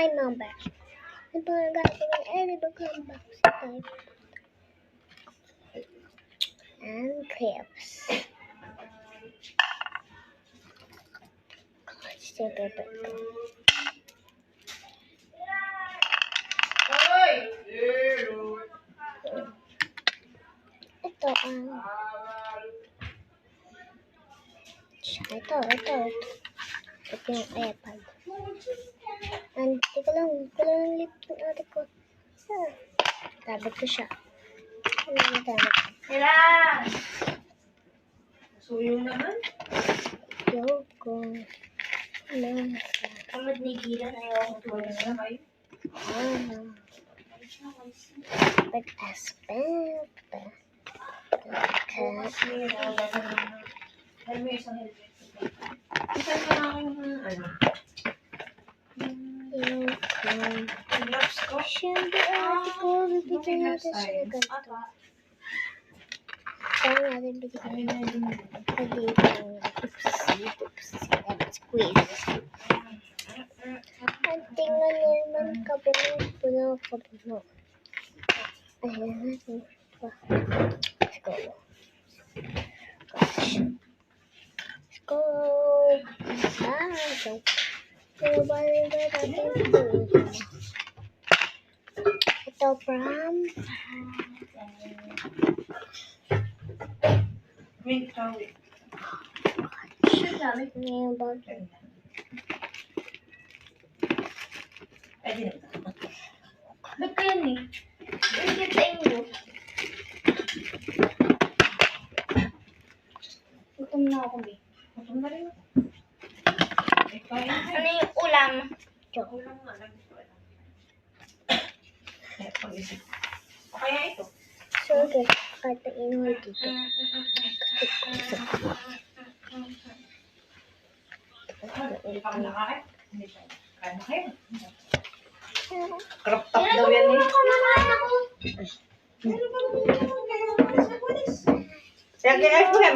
Ay, number. Ano ba ang gagawin? Ay, mag-come back sa type. And clips. Still paper ko. Ito ang... Ito. Ito yung iPad. And, teka lang lip ng ate ko. Tabot ko siya. Ano yung tabot? Kailan? Suyo naman. Yoko. Kamad ni Gilan, ayaw akong tuloy na kayo. Pag-aspect. Dahil mo isang helmet. Isang ka lang ano? Yung gloves ko? Siyempre, ate ko, bibigyan natin siya ng ganito. Saan natin bibigyan natin dito? Oopsie. Let's squeeze. Ang tingnan naman kabuno. Ayan natin. Let's go. Let's go. Pero balik ba natin ito? Ito from... May tawid. Ngayon ba? Pwede na. Ba't ka yan eh? Bakit sa inyo? Gutom na ako eh. Gutom na rin ako. Ano yung ulam? Ulam nga lang. Pag-isip. O kaya ito? Sige, kahit na inuwi dito. Ikaw nakakain? Hindi siya. Kaya na kayo. Crop top daw yan eh. Kumakain ako. Kaya